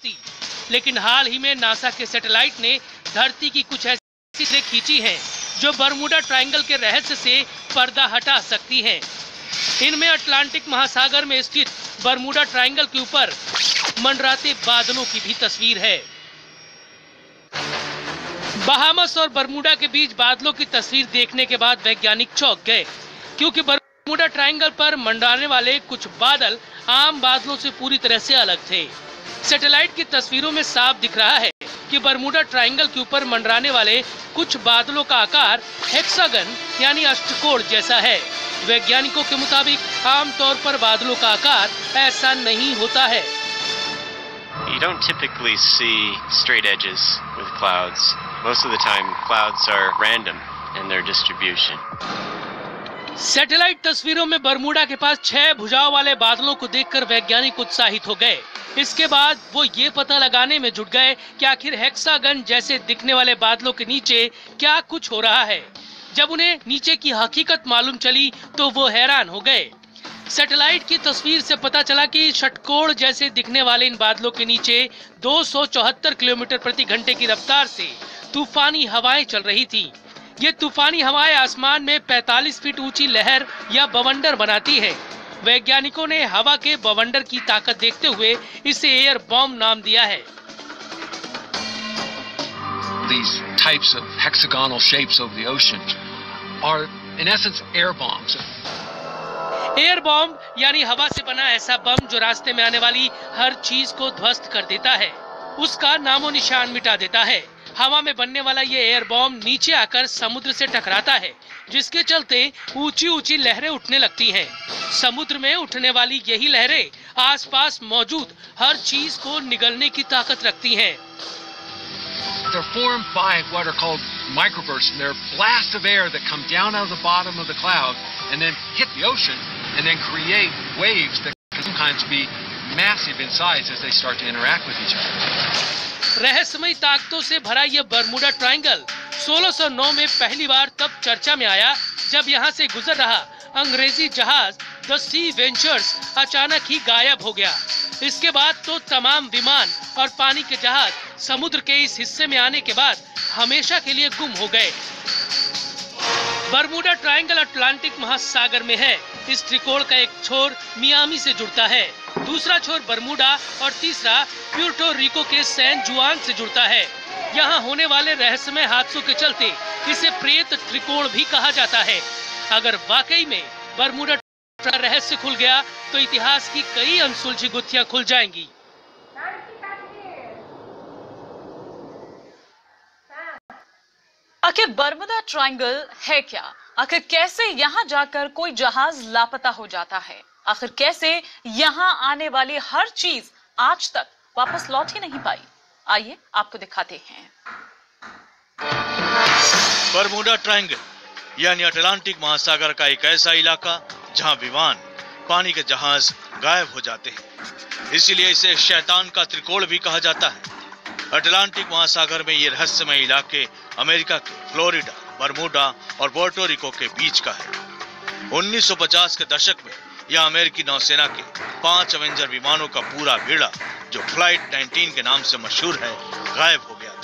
सकती। लेकिन हाल ही में नासा के सैटेलाइट ने धरती की कुछ ऐसी तस्वीरें खींची हैं जो बरमूडा ट्रायंगल के रहस्य से पर्दा हटा सकती हैं। इनमें अटलांटिक महासागर में स्थित बरमूडा ट्रायंगल के ऊपर मंडराते बादलों की भी तस्वीर है। बहामस और बरमूडा के बीच बादलों की तस्वीर देखने के बाद वैज्ञानिक चौंक गए, क्योंकि बरमूडा ट्रायंगल पर मंडराने वाले कुछ बादल आम बादलों से पूरी तरह से अलग थे। सैटेलाइट की तस्वीरों में साफ दिख रहा है कि बरमूडा ट्रायंगल के ऊपर मंडराने वाले कुछ बादलों का आकार हेक्सागन यानी अष्टकोण जैसा है। वैज्ञानिकों के मुताबिक आमतौर पर बादलों का आकार ऐसा नहीं होता है। You don't typically see straight edges with clouds. Most of the time clouds are random in their distribution. Satellite तस्वीरों में बरमूडा के पास 6 भुजाओं वाले बादलों को देखकर वैज्ञानिक उत्साहित हो गए। इसके बाद वो ये पता लगाने में जुट गए कि आखिर हेक्सागन जैसे दिखने वाले बादलों के नीचे क्या कुछ हो रहा है। जब उन्हें नीचे की हकीकत मालूम चली तो वो हैरान हो गए। सैटेलाइट की तस्वीर से पता चला कि षटकोण जैसे दिखने वाले इन बादलों के नीचे 274 किलोमीटर प्रति घंटे की रफ्तार से तूफानी हवाएं चल रही थी। ये तूफानी हवाएं आसमान में 45 फीट ऊंची लहर या बवंडर बनाती है। वैज्ञानिकों ने हवा के बवंडर की ताकत देखते हुए इसे एयर बॉम्ब नाम दिया है। These types of hexagonal shapes of the ocean are in essence air bombs. Air bomb यानी हवा से बना ऐसा बम जो रास्ते में आने वाली हर चीज को ध्वस्त कर देता है, उसका नामो निशान मिटा देता है। हवा में बनने वाला ये एयर बॉम्ब नीचे आकर समुद्र से टकराता है, जिसके चलते ऊंची ऊंची लहरें उठने लगती हैं। समुद्र में उठने वाली यही लहरें आसपास मौजूद हर चीज को निगलने की ताकत रखती हैं। They're formed by what are called microbursts. They're blasts of air that come down out of the bottom of the cloud and then hit the ocean and then create waves that can sometimes be massive in size as they start to interact with each other. रहस्यमयी ताकतों से भरा ये Bermuda triangle 1609 में पहली बार तब चर्चा में आया जब यहाँ से गुजर रहा अंग्रेजी जहाज द सी वेंचर्स अचानक ही गायब हो गया। इसके बाद तो तमाम विमान और पानी के जहाज समुद्र के इस हिस्से में आने के बाद हमेशा के लिए गुम हो गए। बरमूडा ट्रायंगल अटलांटिक महासागर में है। इस त्रिकोण का एक छोर मियामी से जुड़ता है, दूसरा छोर बरमूडा और तीसरा प्यूर्टो रिको के सैन जुआन से जुड़ता है। यहाँ होने वाले रहस्यमय हादसों के चलते इसे प्रेत त्रिकोण भी कहा जाता है। अगर वाकई में बरमूडा रहस्य खुल गया तो इतिहास की कई अनसुलझी गुत्थियां खुल जाएंगी। आखिर बरमूडा ट्रायंगल है क्या? आखिर कैसे यहाँ जाकर कोई जहाज लापता हो जाता है? आखिर कैसे यहाँ आने वाली हर चीज आज तक वापस लौट ही नहीं पाई? आइए आपको दिखाते हैं। बरमूडा ट्रायंगल यानी अटलांटिक महासागर का एक ऐसा इलाका जहां विमान, पानी के जहाज गायब हो जाते हैं। इसीलिए इसे शैतान का त्रिकोण भी कहा जाता है। अटलांटिक महासागर में ये रहस्यमय इलाके अमेरिका के फ्लोरिडा, बरमूडा और पोर्टो रिको के बीच का है। 1950 के दशक में यह अमेरिकी नौसेना के 5 एवेंजर विमानों का पूरा बेड़ा, जो फ्लाइट 19 के नाम से मशहूर है, गायब हो गया था।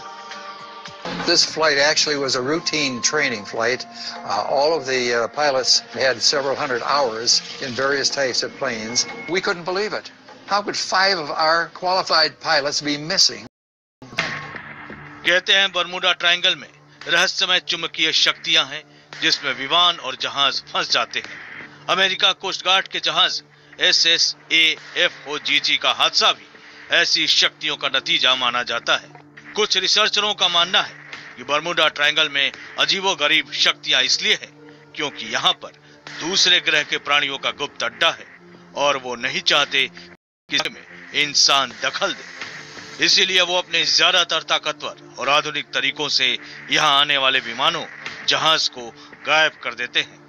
This flight actually was a routine training flight. All of the pilots had several hundred hours in various types of planes. We couldn't believe it. How could 5 of our qualified pilots be missing? कहते हैं Bermuda triangle में रहस्यमय चुंबकीय शक्तियां हैं जिसमें विमान और जहाज फंस जाते हैं। अमेरिका कोस्ट गार्ड के जहाज SSAFOGG का हादसा भी ऐसी शक्तियों का नतीजा माना जाता है। कुछ रिसर्चरों का मानना है कि बरमूडा ट्रायंगल में अजीबोगरीब शक्तियां इसलिए हैं क्योंकि यहाँ पर दूसरे ग्रह के प्राणियों का गुप्त अड्डा है और वो नहीं चाहते कि इसमें इंसान दखल दे। इसीलिए वो अपने ज्यादातर ताकतवर और आधुनिक तरीकों से यहाँ आने वाले विमानों, जहाज को गायब कर देते हैं।